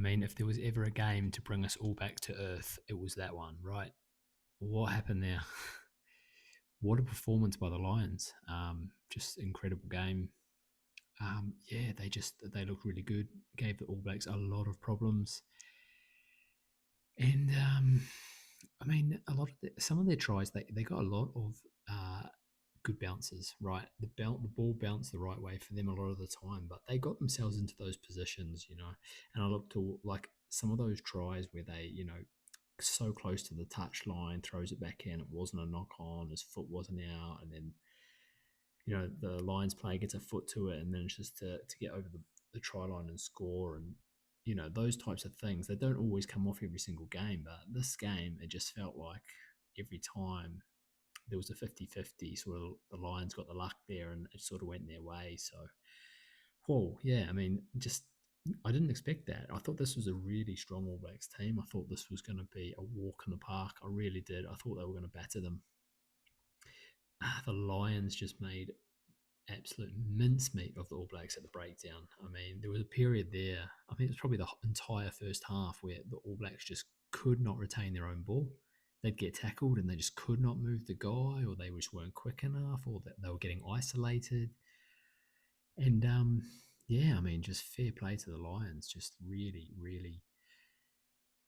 mean, if there was ever a game to bring us all back to earth, it was that one, right? What happened there? What a performance by the Lions! Just incredible game. Yeah, they looked really good. Gave the All Blacks a lot of problems, and I mean, some of their tries they got a lot of uh, good bounces. Right, the ball bounced the right way for them a lot of the time, but they got themselves into those positions, And I look to like some of those tries where they, so close to the touch line, throws it back in. It wasn't a knock on. His foot wasn't out, and then the Lions player gets a foot to it, and then it's just to get over the try line and score, and those types of things. They don't always come off every single game, but this game it just felt like every time there was a 50-50 sort of the Lions got the luck there, and it sort of went their way. So, whoa, yeah, I mean, just I didn't expect that. I thought this was a really strong All Blacks team. I thought this was going to be a walk in the park. I really did. I thought they were going to batter them. The Lions just made absolute mincemeat of the All Blacks at the breakdown. I mean, there was a period there, I think it was probably the entire first half, where the All Blacks just could not retain their own ball. They'd get tackled and they just could not move the guy, or they just weren't quick enough, or that they were getting isolated. And yeah, I mean, just fair play to the Lions, just really, really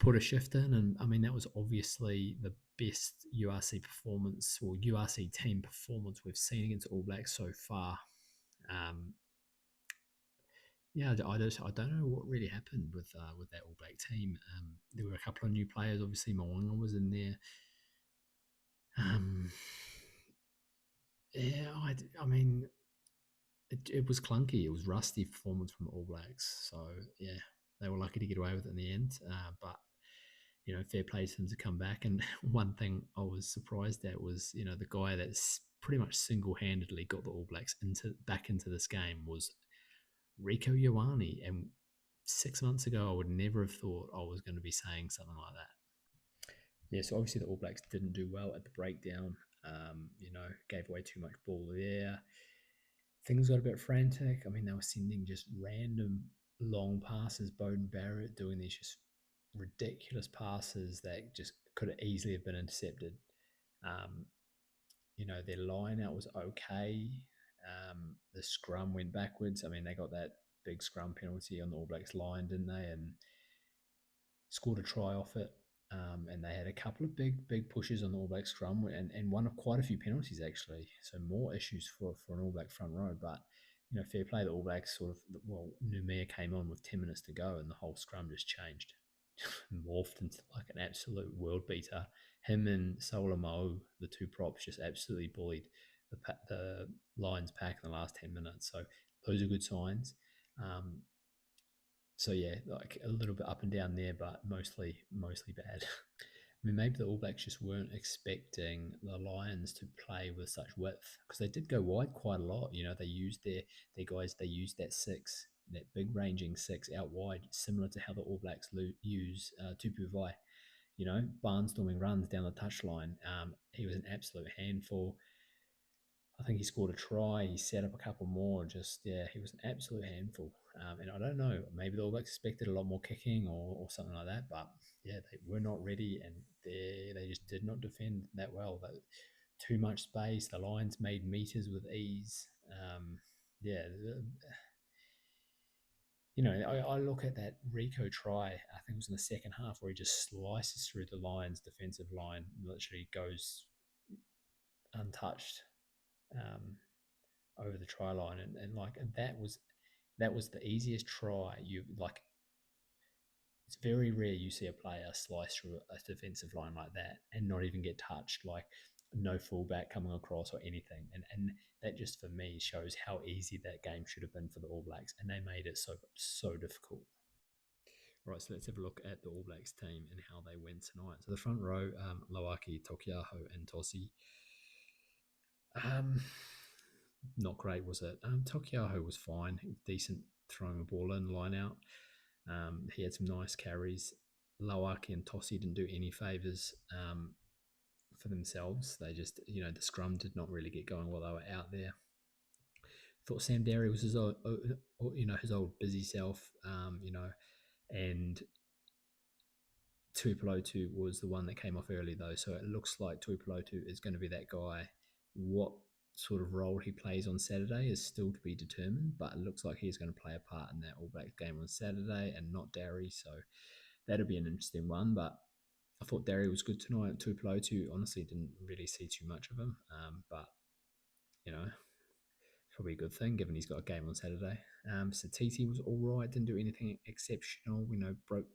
put a shift in. And I mean, that was obviously the best URC performance or URC team performance we've seen against All Blacks so far. Um, yeah, I don't know what really happened with that All Black team. There were a couple of new players. Obviously, Moanga was in there. Yeah, I mean, it was clunky. It was rusty performance from the All Blacks. So yeah, they were lucky to get away with it in the end. But fair play to them to come back. And one thing I was surprised at was the guy that's pretty much single handedly got the All Blacks back into this game was Rieko Ioane. And 6 months ago, I would never have thought I was going to be saying something like that. Yeah, so obviously the All Blacks didn't do well at the breakdown. Gave away too much ball there. Things got a bit frantic. I mean, they were sending just random long passes. Beauden Barrett doing these just ridiculous passes that just could have easily have been intercepted. Um, their line out was okay. The scrum went backwards. I mean, they got that big scrum penalty on the All Blacks line, didn't they? And scored a try off it. And they had a couple of big pushes on the All Black scrum and one of quite a few penalties actually. So more issues for an All Black front row. But fair play. The All Blacks Numia came on with 10 minutes to go, and the whole scrum just changed, morphed into like an absolute world beater. Him and Solomon, the two props, just absolutely bullied the Lions pack in the last 10 minutes. So those are good signs. So yeah, like a little bit up and down there, but mostly bad. I mean, maybe the All Blacks just weren't expecting the Lions to play with such width, because they did go wide quite a lot. They used their guys. They used that six, that big ranging six out wide, similar to how the All Blacks use Tuipulotu. Barnstorming runs down the touchline. He was an absolute handful. I think he scored a try. He set up a couple more. He was an absolute handful. And I don't know, maybe the All Blacks expected a lot more kicking or something like that. But yeah, they were not ready, and they just did not defend that well. Too much space. The Lions made meters with ease. Yeah, I look at that Rico try, I think it was in the second half, where he just slices through the Lions' defensive line, literally goes untouched over the try line, and like that was the easiest try. It's very rare you see a player slice through a defensive line like that and not even get touched, like no fullback coming across or anything. And that just for me shows how easy that game should have been for the All Blacks, and they made it so difficult. Right, so let's have a look at the All Blacks team and how they went tonight. So the front row, Lawaki, Tokiaho, and Tosi. Not great, was it? Tokiaho was fine, decent throwing the ball in, line out. He had some nice carries. Lawaki and Tosi didn't do any favours for themselves. They just, the scrum did not really get going while they were out there. Thought Sam Derry was his old busy self. and Tuipulotu was the one that came off early though, so it looks like Tuipulotu is going to be that guy. What sort of role he plays on Saturday is still to be determined, but it looks like he's going to play a part in that All Blacks game on Saturday and not Derry, so that'll be an interesting one. But I thought Derry was good tonight. Tuipulotu honestly didn't really see too much of him, but you know, probably a good thing given he's got a game on Saturday. Satiti was all right, didn't do anything exceptional. Broke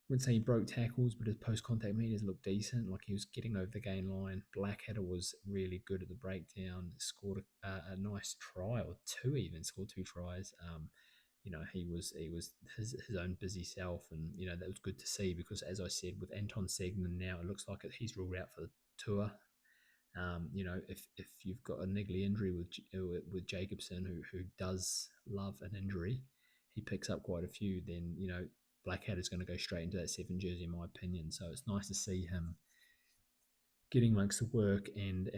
wouldn't say he broke tackles, but his post contact meters looked decent. Like he was getting over the gain line. Blackadder was really good at the breakdown. Scored a nice try or two, even scored two tries. He was his own busy self, and that was good to see because, as I said, with Anton Segman now, it looks like he's ruled out for the tour. If you've got a niggly injury with Jacobson, who does love an injury, he picks up quite a few. Then Blackhead is going to go straight into that 7 jersey, in my opinion. So it's nice to see him getting amongst the work and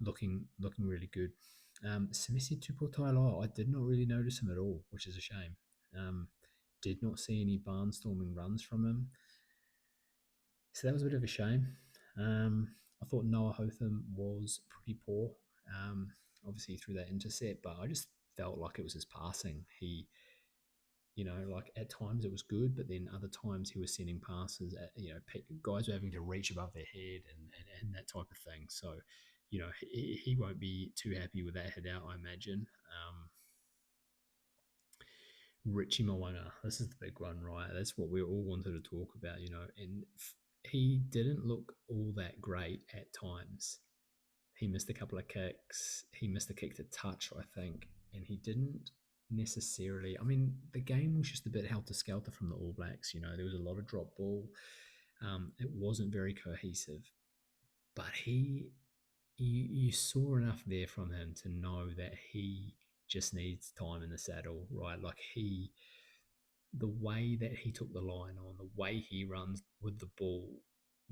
looking really good. Semisi Tupotailo, I did not really notice him at all, which is a shame. Did not see any barnstorming runs from him. So that was a bit of a shame. I thought Noah Hotham was pretty poor. Obviously through that intercept, but I just felt like it was his passing. He, like at times it was good, but then other times he was sending passes at, guys were having to reach above their head and that type of thing. So, he won't be too happy with that head out, I imagine. Richie Mwanga, this is the big one, right? That's what we all wanted to talk about, and he didn't look all that great at times. He missed a couple of kicks. He missed a kick to touch, I think, and he didn't necessarily. I mean, the game was just a bit helter skelter from the All Blacks. There was a lot of drop ball. It wasn't very cohesive, but you saw enough there from him to know that he just needs time in the saddle, right? Like the way that he took the line on, the way he runs with the ball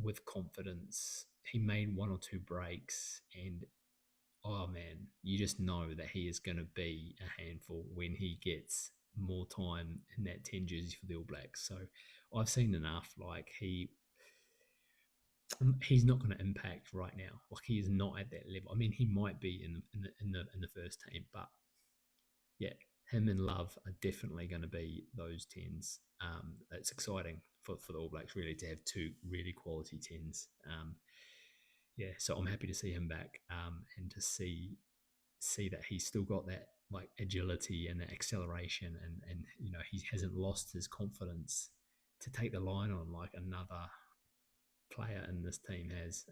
with confidence. He made one or two breaks, and oh man, you just know that he is going to be a handful when he gets more time in that 10 jersey for the All Blacks. So I've seen enough. Like he's not going to impact right now. Like he is not at that level. I mean, he might be in the first team, but yeah, him and Love are definitely going to be those tens. It's exciting for the All Blacks really to have two really quality tens. Yeah, so I'm happy to see him back and to see that he's still got that like agility and that acceleration, and he hasn't lost his confidence to take the line on like another player in this team has.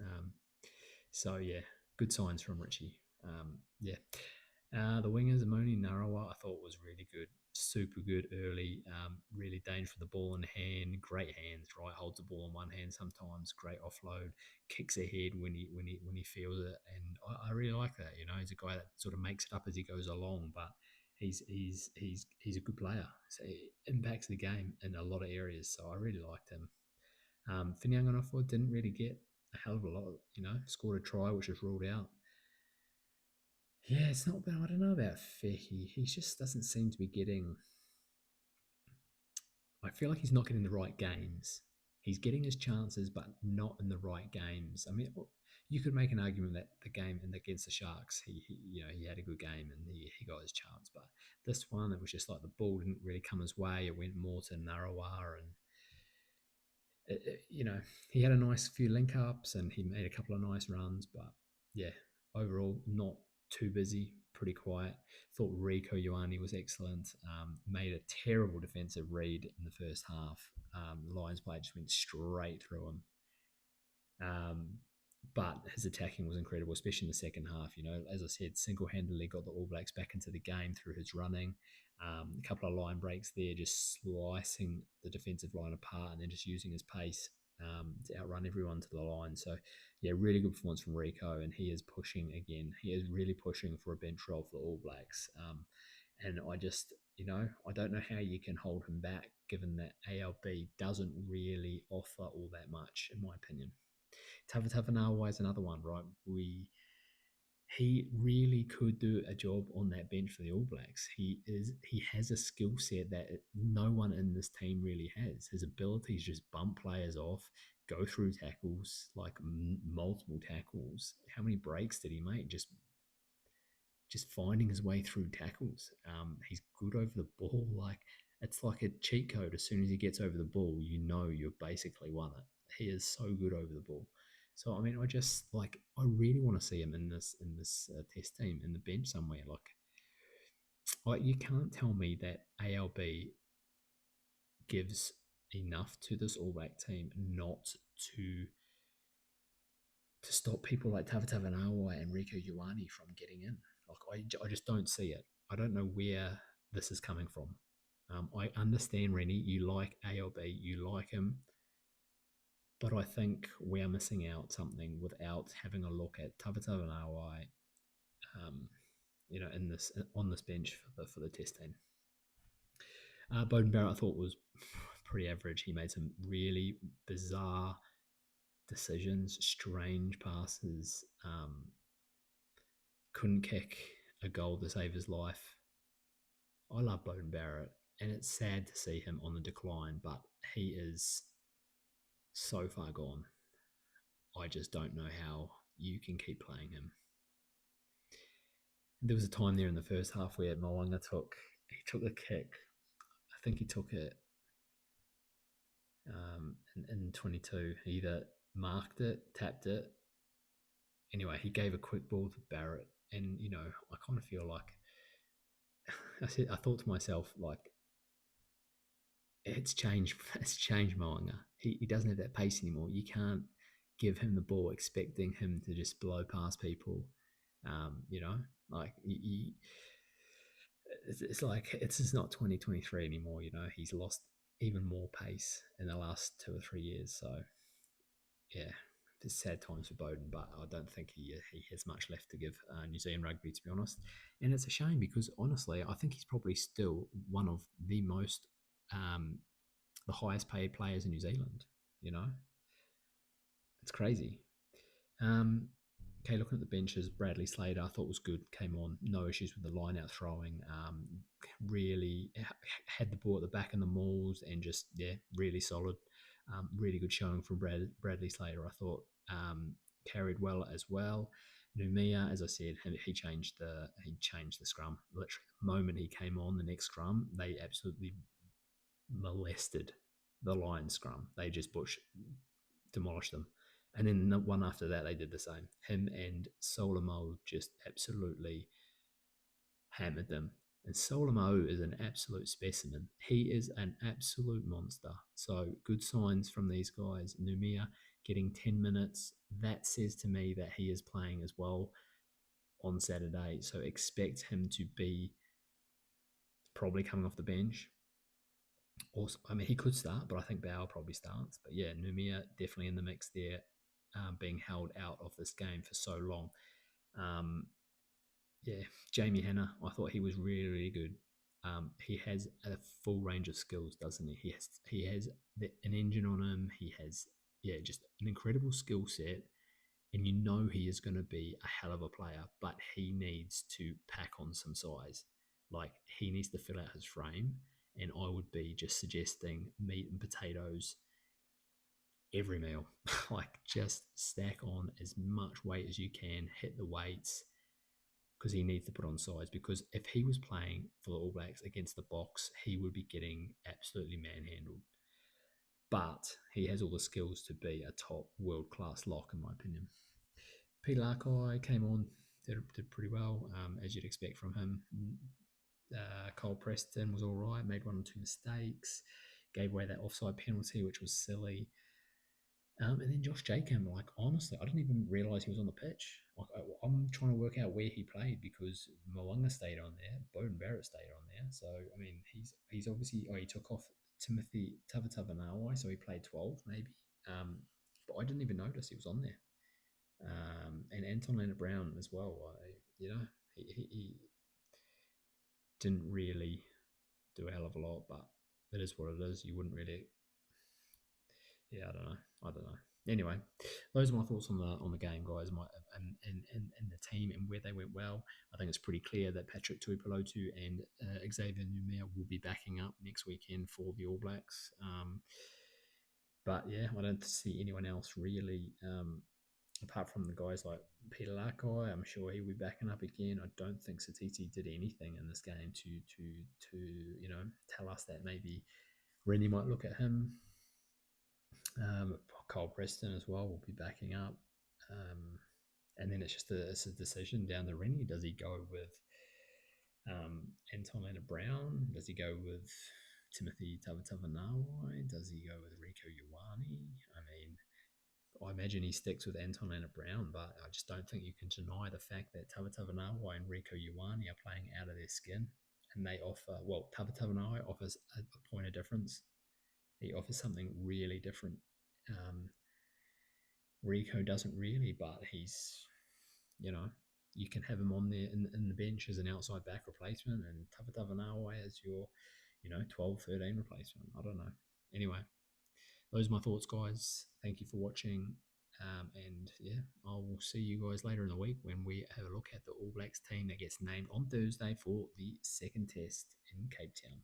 So yeah, good signs from Richie. Yeah, the wingers, Moni Narawa, I thought was really good, super good early. Really dangerous for the ball in hand, great hands. Right, holds the ball in one hand sometimes. Great offload, kicks ahead when he feels it, and I really like that. He's a guy that sort of makes it up as he goes along, but he's a good player. So he impacts the game in a lot of areas. So I really liked him. Finianganofo didn't really get a hell of a lot. Scored a try which was ruled out. Yeah, it's not bad. I don't know about Fehi. He just doesn't seem to be getting. I feel like he's not getting the right games. He's getting his chances, but not in the right games. I mean, you could make an argument that the game against the Sharks, he had a good game and he got his chance. But this one, it was just like the ball didn't really come his way. It went more to Narawa, and he had a nice few link ups and he made a couple of nice runs, but yeah, overall not too busy, pretty quiet. Thought Rico Ioane was excellent. Made a terrible defensive read in the first half. The Lions player just went straight through him. But his attacking was incredible, especially in the second half. As I said, single-handedly got the All Blacks back into the game through his running. A couple of line breaks there, just slicing the defensive line apart and then just using his pace to outrun everyone to the line. So, yeah, really good performance from Rico, and he is pushing again. He is really pushing for a bench role for the All Blacks. And I just, I don't know how you can hold him back given that ALB doesn't really offer all that much, in my opinion. Tavanawa is another one, right? he really could do a job on that bench for the All Blacks. He has a skill set that no one in this team really has. His ability is just bump players off, go through tackles like multiple tackles. How many breaks did he make? Just finding his way through tackles. He's good over the ball. Like it's like a cheat code. As soon as he gets over the ball, you know you've basically won it. He is so good over the ball. So I mean, I really want to see him in this test team in the bench somewhere. Like you can't tell me that ALB gives enough to this All Black team not to to stop people like Tavatavanawa and Rico Ioane from getting in. I just don't see it. I don't know where this is coming from. I understand, Rennie, you like ALB, you like him, but I think we're missing out something without having a look at Tavatavanawa, um, in this on this bench for the test team. Bowden Barrett, I thought was pretty average. He made some really bizarre decisions, strange passes. Couldn't kick a goal to save his life. I love Bowden Barrett, and it's sad to see him on the decline, but he is so far gone. I just don't know how you can keep playing him. There was a time there in the first half where Mo'unga took a kick. I think he took it in 22. He either marked it, tapped it. Anyway, he gave a quick ball to Barrett, and I kind of feel like I thought to myself, like, it's changed. It's changed Moanga. He doesn't have that pace anymore. You can't give him the ball expecting him to just blow past people. You know, like it's like it's just not 2023 anymore. He's lost even more pace in the last 2 or 3 years. So yeah, it's sad times for Bowden, but I don't think he has much left to give New Zealand rugby, to be honest. And it's a shame because honestly, I think he's probably still one of the highest paid players in New Zealand. You know, it's crazy. Um, okay, looking at the benches, Bradley Slater I thought was good. Came on, no issues with the line out throwing. Really had the ball at the back in the mauls and just really solid. Really good showing from Bradley Slater. I thought carried well as well. Numia, as I said, he changed the scrum. Literally, the moment he came on, the next scrum, they absolutely molested the Lions scrum. They just demolished them. And then the one after that, they did the same. Him and Solomon just absolutely hammered them. And Solomon is an absolute specimen. He is an absolute monster. So good signs from these guys. Numia getting 10 minutes. That says to me that he is playing as well on Saturday. So expect him to be probably coming off the bench. Also, I mean, he could start, but I think Bauer probably starts. But yeah, Numia definitely in the mix there, being held out of this game for so long. Um, yeah, Jamie Hanna, I thought he was really, really good. He has a full range of skills, doesn't he? He has an engine on him. He has just an incredible skill set, and he is going to be a hell of a player. But he needs to pack on some size. Like he needs to fill out his frame, and I would be just suggesting meat and potatoes every meal. Like just stack on as much weight as you can, hit the weights because he needs to put on size. Because if he was playing for the All Blacks against the Box, he would be getting absolutely manhandled. But he has all the skills to be a top world class lock, in my opinion. Peter Larkai came on, did pretty well, as you'd expect from him. Cole Preston was all right, made one or two mistakes, gave away that offside penalty, which was silly. And then Josh Jacob, like honestly, I didn't even realise he was on the pitch. Like I'm trying to work out where he played because Mo'unga stayed on there, Bowden Barrett stayed on there. So I mean, he's obviously he took off Timothy Tavatavanawa, so he played 12 maybe. But I didn't even notice he was on there. And Anton Leonard Brown as well. He didn't really do a hell of a lot, but it is what it is. You wouldn't really. Yeah, I don't know. Anyway, those are my thoughts on the game, guys, and the team and where they went well. I think it's pretty clear that Patrick Tuipulotu and Xavier Numia will be backing up next weekend for the All Blacks. But yeah, I don't see anyone else really, apart from the guys like Peter Lakai. I'm sure he'll be backing up again. I don't think Satiti did anything in this game to tell us that maybe Rennie might look at him. Cole Preston as well will be backing up. And then it's a decision down the Rennie. Does he go with Anton Leonard Brown? Does he go with Timothy Tavatavanawai? Does he go with Rico Ioane? I mean, I imagine he sticks with Anton Leonard Brown, but I just don't think you can deny the fact that Tavatavanawai and Rico Ioane are playing out of their skin. And they offer, well, Tavatavanawai offers a point of difference. He offers something really different. Rico doesn't really, but he's, you can have him on there in the bench as an outside back replacement and Tavatavanawai as your, 12, 13 replacement. I don't know. Anyway, those are my thoughts, guys. Thank you for watching. And yeah, I will see you guys later in the week when we have a look at the All Blacks team that gets named on Thursday for the second test in Cape Town.